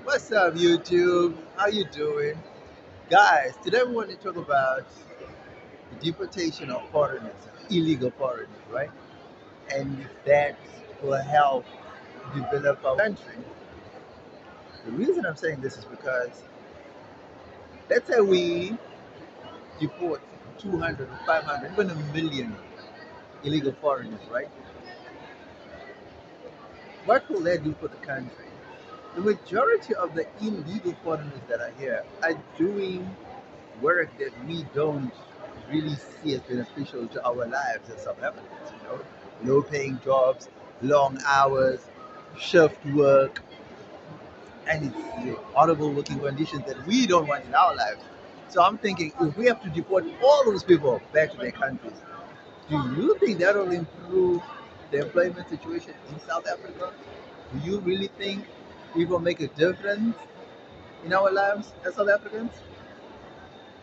What's up, YouTube? How you doing? Guys, today we want to talk about the deportation of foreigners, illegal foreigners, right? And if that will help develop our country. The reason I'm saying this is because let's say we deport 200 or 500, even a million illegal foreigners, right? What will that do for the country? The majority of the illegal foreigners that are here are doing work that we don't really see as beneficial to our lives as South Africans, low paying jobs, long hours, shift work, and it's horrible working conditions that we don't want in our lives. So I'm thinking if we have to deport all those people back to their countries, do you think that will improve the employment situation in South Africa? Do you really think it will make a difference in our lives as South Africans?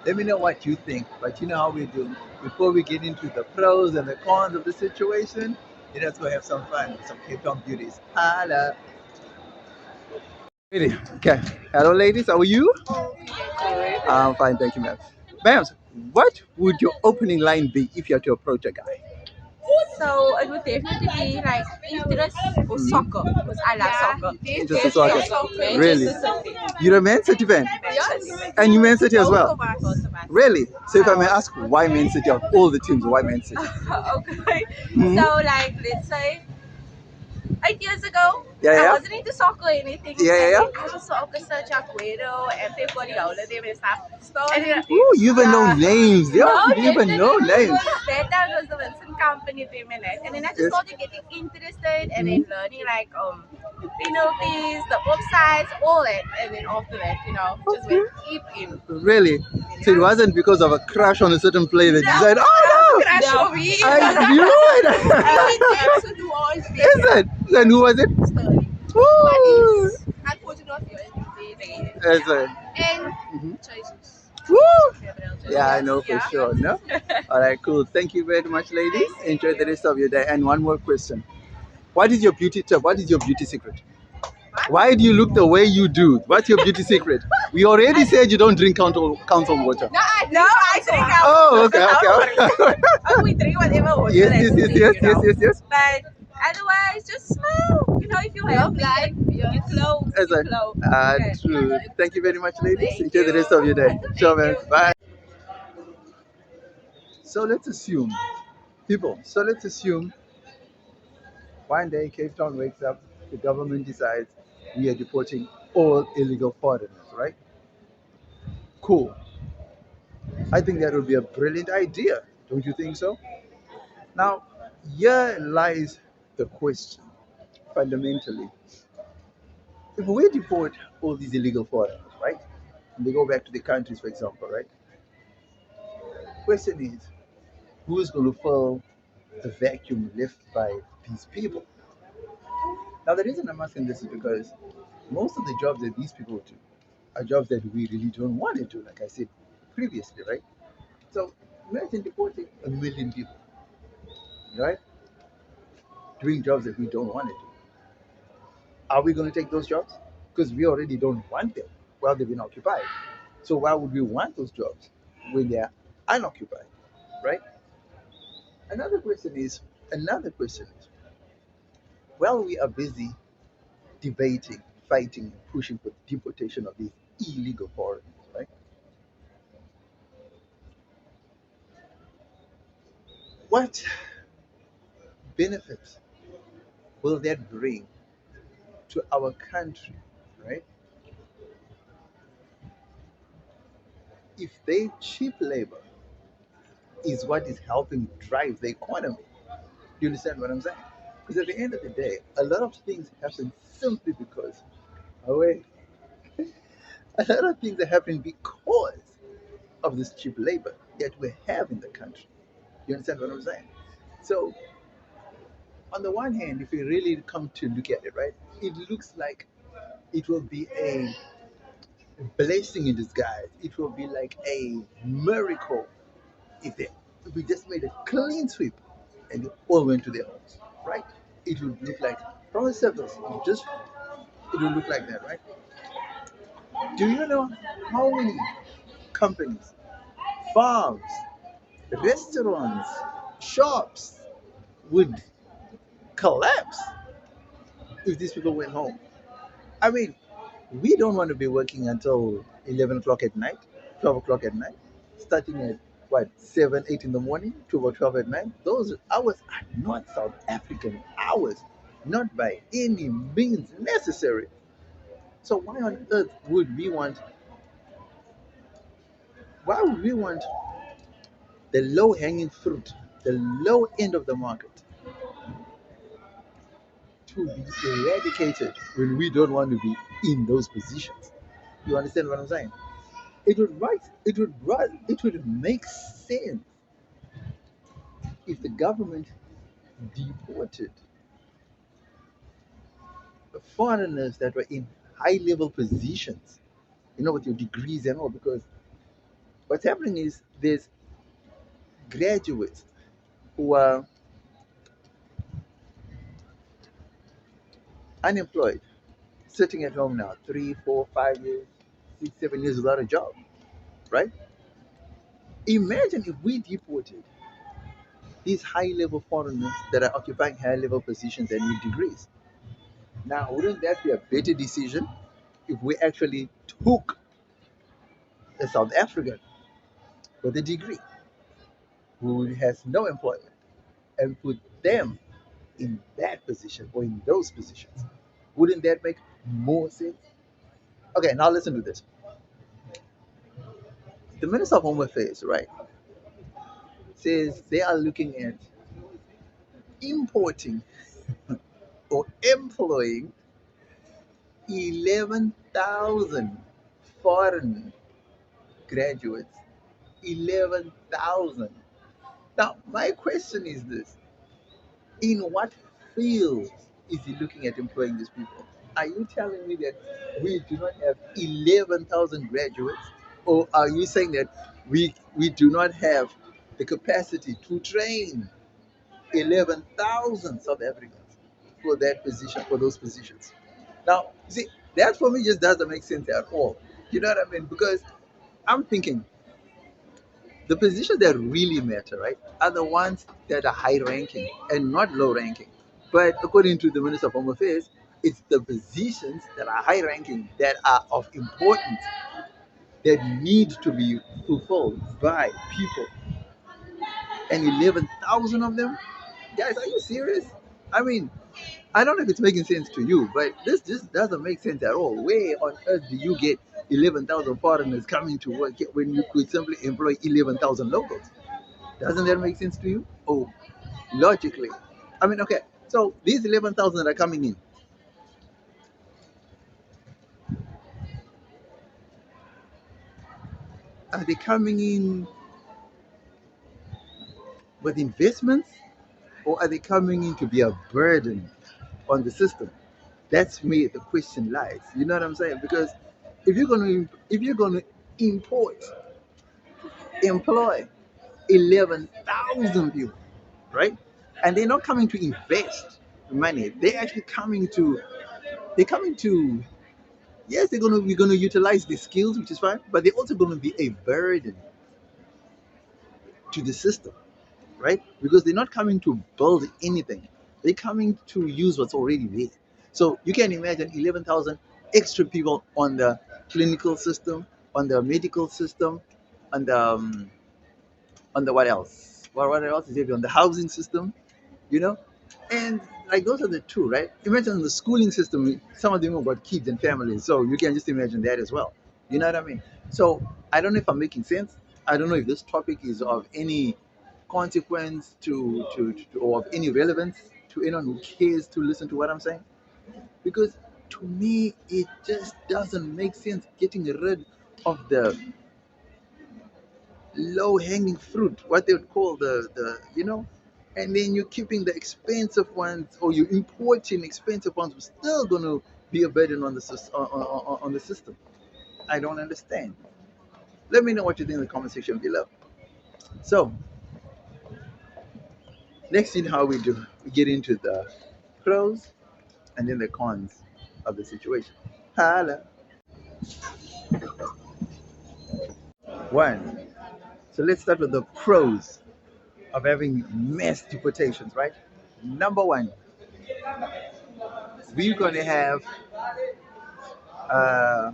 Let me know what you think. But you know how we do. Before we get into the pros and the cons of the situation, let's go have some fun with some Cape Town beauties. Holla. Really? Okay. Hello, ladies. How are you? I'm fine, thank you, ma'am. Ma'am, what would your opening line be if you had to approach a guy? So it would definitely be like interest or soccer because I love soccer. Interest in soccer. Manchester Really? City. You're a Man City fan? Yes. And you Man City as well? Both of us. Really? So if I may ask, why Man City of all the teams? Why Man City? Okay. Mhm. So like let's say 8 years ago, Yeah, I yeah. wasn't into soccer or anything. Yeah, yeah, yeah. And then I just saw Sergio Aguero and Pep Guardiola them and stuff. And then, Ooh, you even know names. Yeah, no, you even know definitely names. because that time was the Vincent Company them and that. And then I just Yes. started getting interested and then learning like penalties, the offsides, all that. And then after that, just went deep in. Really? So it wasn't because of a crush on a certain player that you said, oh no! Crash on me. I knew it! Is it? Then who was it? Woo! Unfortunately, Is it? and Mhm. Jesus. Woo! Yeah, I know for sure. No? All right, cool. Thank you very much, ladies. Enjoy the rest of your day. And one more question. What is your beauty tip? What is your beauty secret? Why do you look the way you do? What's your beauty secret? We already said you don't drink council water. I drink Oh, okay. we drink whatever water. Yes, yes, yes, yes, yes, yes, yes. But otherwise, just smile. If you have life, you glow. As You I, glow. true. Thank you very much, ladies. Thank Enjoy the rest of your day. Thank Ciao, man. you. Bye. So let's assume, one day Cape Town wakes up, the government decides we are deporting all illegal foreigners, right? Cool. I think that would be a brilliant idea. Don't you think so? Now, here lies the question fundamentally. If we deport all these illegal foreigners, right? And they go back to their countries, for example, right? Question is, who's going to fill the vacuum left by these people? Now, the reason I'm asking this is because most of the jobs that these people do are jobs that we really don't want to do, like I said previously, right? So imagine deporting a million people, right? Doing jobs that we don't want to do. Are we going to take those jobs? Because we already don't want them while they've been occupied. So why would we want those jobs when they're unoccupied, right? Another question is, while we are busy debating, fighting, pushing for deportation of these illegal foreigners, right? What benefits will that bring to our country, right? If they cheap labor is what is helping drive the economy. Do you understand what I'm saying? Because at the end of the day, a lot of things happen simply because, oh wait, a lot of things are happening because of this cheap labor that we have in the country. You understand what I'm saying? So, on the one hand, if we really come to look at it, right, it looks like it will be a blessing in disguise. It will be like a miracle if we just made a clean sweep and they all went to their homes, right? It would look like from the surface, it would look like that, right? Do you know how many companies, farms, restaurants, shops would collapse if these people went home? I mean, we don't want to be working until 11 o'clock at night, 12 o'clock at night, starting at what, 7, 8 in the morning to about 12 at night. Those hours are not South African hours, not by any means necessary. So why would we want the low hanging fruit, the low end of the market to be eradicated when we don't want to be in those positions? You understand what I'm saying? It would make sense if the government deported the foreigners that were in high level positions, with your degrees and all, because what's happening is there's graduates who are unemployed, sitting at home now, 3, 4, 5 years, 6, 7 years without a job, right? Imagine if we deported these high level foreigners that are occupying high level positions and with degrees. Now, wouldn't that be a better decision if we actually took a South African with a degree who has no employment and put them in that position or in those positions? Wouldn't that make more sense? Okay, now listen to this. The Minister of Home Affairs, right, says they are looking at importing or employing 11,000 foreign graduates. 11,000. Now, my question is this: in what fields is he looking at employing these people? Are you telling me that we do not have 11,000 graduates? Or are you saying that we do not have the capacity to train 11,000 South Africans for that position, for those positions? Now, see, that for me just doesn't make sense at all. You know what I mean? Because I'm thinking the positions that really matter, right, are the ones that are high ranking and not low ranking. But according to the Minister of Home Affairs, it's the positions that are high ranking that are of importance that need to be fulfilled by people. And 11,000 of them? Guys, are you serious? I mean, I don't know if it's making sense to you, but this just doesn't make sense at all. Where on earth do you get 11,000 foreigners coming to work when you could simply employ 11,000 locals? Doesn't that make sense to you? Oh, logically. I mean, okay, so these 11,000 that are coming in, are they coming in with investments, or are they coming in to be a burden on the system? That's where the question lies. You know what I'm saying? Because if you're gonna import, employ 11,000 people, right? And they're not coming to invest money. They're coming to yes, we're gonna utilize the skills, which is fine, but they're also gonna be a burden to the system, right? Because they're not coming to build anything. They're coming to use what's already there. So you can imagine 11,000 extra people on the clinical system, on the medical system, on the what else? What else is there? On the housing system, you know? And like those are the two, right? Imagine the schooling system, some of them have got kids and families, so you can just imagine that as well. You know what I mean? So I don't know if I'm making sense. I don't know if this topic is of any consequence or of any relevance to anyone who cares to listen to what I'm saying. Because to me, it just doesn't make sense getting rid of the low hanging fruit, what they would call the, and then you're keeping the expensive ones, or you're importing expensive ones, who's still going to be a burden on on the system. I don't understand. Let me know what you think in the comment section below. So, let's see how we do. We get into the pros and then the cons of the situation. Holla. One. So let's start with the pros of having mass deportations, right? Number one, we're going to have uh,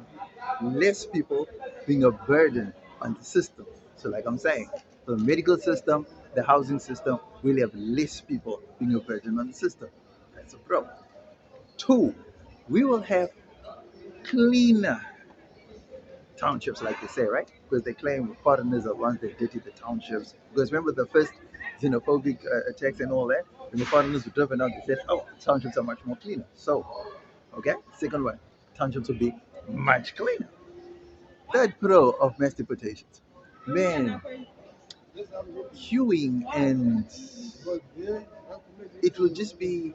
less people being a burden on the system. So, like I'm saying, the medical system, the housing system will have less people being a burden on the system. That's a pro. Two, we will have cleaner townships, like they say, right? Because they claim foreigners are ones that dirty the townships. Because remember the first xenophobic attacks and all that? When the foreigners were driven out, they said, oh, townships are much more cleaner. So, okay, second one, townships will be much cleaner. Third pro of mass deportations. Man, queuing and it will just be,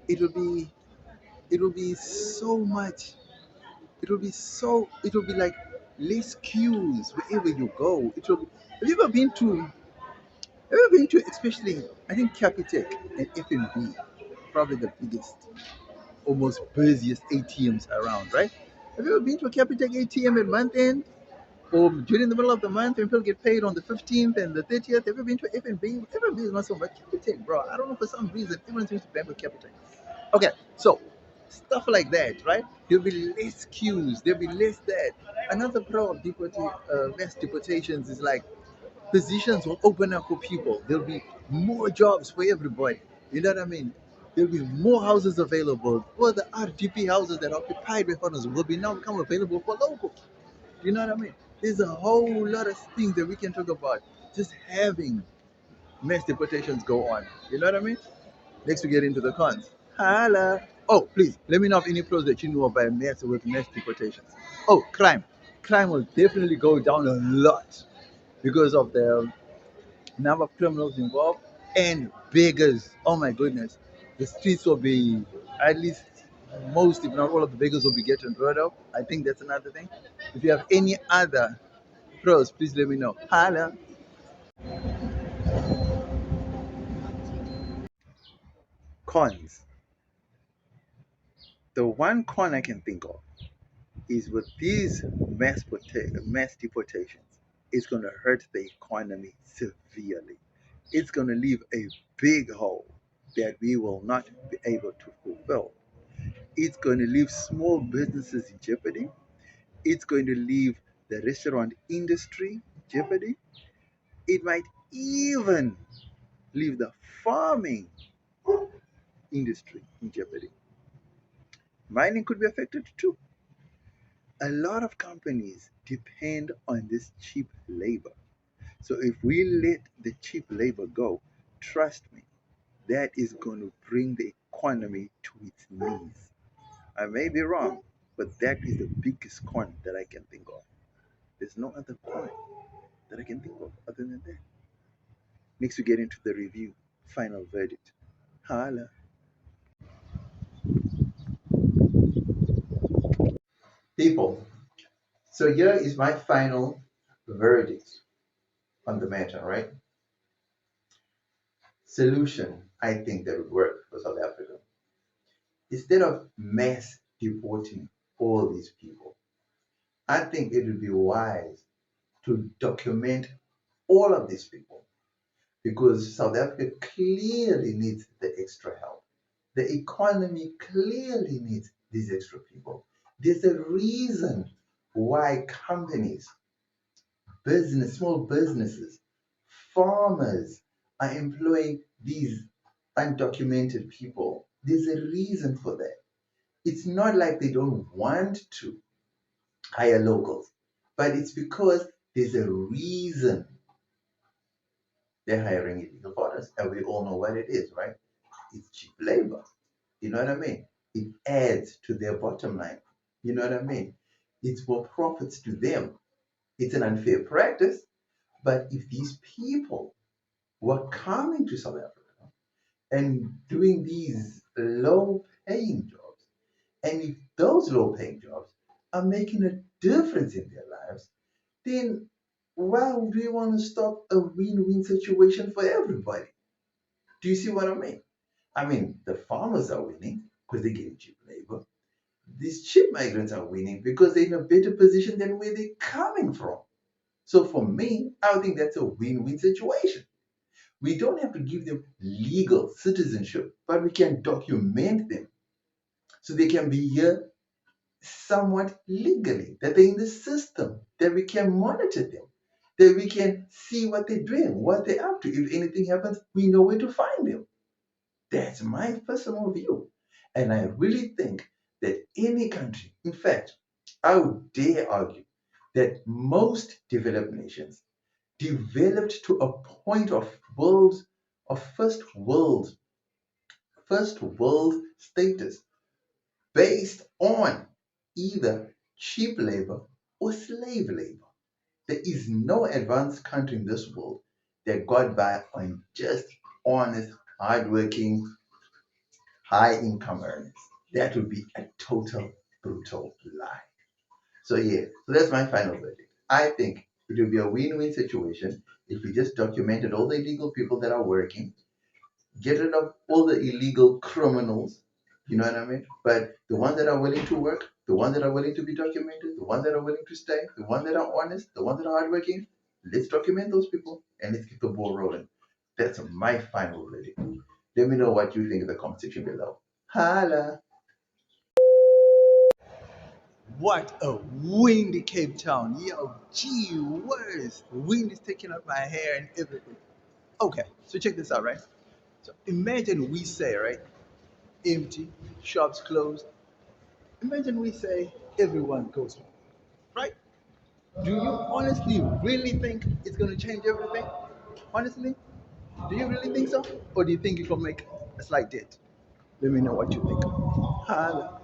it will be, it will be so much. It will be like less queues wherever you go. It will be, have you ever been to, especially, I think Capitec and FNB, probably the biggest, almost busiest ATMs around, right? Have you ever been to a Capitec ATM at month end? Or during the middle of the month when people get paid on the 15th and the 30th, have you been to F&B? F&B is not so much Capitec, bro. I don't know, for some reason, everyone seems to bank with Capitec. Okay, so stuff like that, right? There'll be less queues, there'll be less that. Another pro of mass deportations is like positions will open up for people. There'll be more jobs for everybody. You know what I mean? There'll be more houses available. Well, the RDP houses that are occupied by foreigners will be now become available for locals. You know what I mean? There's a whole lot of things that we can talk about just having mass deportations go on. You know what I mean? Next, we get into the cons. Holla. Oh, please, let me know of any pros that you know about mass deportations. Oh, crime. Crime will definitely go down a lot because of the number of criminals involved and beggars. Oh my goodness. The streets will be, at least most, if not all of the beggars will be getting rid of. I think that's another thing. If you have any other pros, please let me know. Holla. Cons. The one con I can think of is with these mass deportations, it's going to hurt the economy severely. It's going to leave a big hole that we will not be able to fulfill. It's going to leave small businesses in jeopardy. It's going to leave the restaurant industry in jeopardy. It might even leave the farming industry in jeopardy. Mining could be affected too. A lot of companies depend on this cheap labor. So if we let the cheap labor go, trust me, that is going to bring the economy to its knees. I may be wrong, but that is the biggest con that I can think of. There's no other con that I can think of other than that. Next, we get into the review, final verdict. Holla. People, so here is my final verdict on the matter, right? Solution I think that would work for South Africa. Instead of mass deporting all these people, I think it would be wise to document all of these people because South Africa clearly needs the extra help. The economy clearly needs these extra people. There's a reason why companies, small businesses, farmers are employing these undocumented people. There's a reason for that. It's not like they don't want to hire locals, but it's because there's a reason they're hiring illegal foreigners, and we all know what it is, right? It's cheap labor. You know what I mean? It adds to their bottom line. You know what I mean? It's more profits to them. It's an unfair practice, but if these people were coming to South Africa and doing these low paying jobs, and if those low paying jobs are making a difference in their lives, then why would we want to stop a win win situation for everybody? Do you see what I mean? I mean, the farmers are winning because they're getting cheap labor. These cheap migrants are winning because they're in a better position than where they're coming from. So for me, I would think that's a win-win situation. We don't have to give them legal citizenship, but we can document them so they can be here somewhat legally, that they're in the system, that we can monitor them, that we can see what they're doing, what they're up to. If anything happens, we know where to find them. That's my personal view. And I really think that any country, in fact, I would dare argue that most developed nations developed to a point of first world status based on either cheap labor or slave labor. There is no advanced country in this world that got by on just honest, hardworking, high income earners. That would be a total brutal lie. So yeah, so that's my final verdict. I think it would be a win-win situation if we just documented all the illegal people that are working, get rid of all the illegal criminals, you know what I mean? But the ones that are willing to work, the ones that are willing to be documented, the ones that are willing to stay, the ones that are honest, the ones that are hardworking, let's document those people and let's keep the ball rolling. That's my final verdict. Let me know what you think in the comment section below. Holla! What a windy Cape Town. Yo, gee whiz. The wind is taking up my hair and everything. Okay, so check this out, right? So imagine we say, right, empty, shops closed. Imagine we say everyone goes home, right? Do you honestly really think it's going to change everything? Honestly? Do you really think so? Or do you think it will make a slight dent? Let me know what you think. Holla.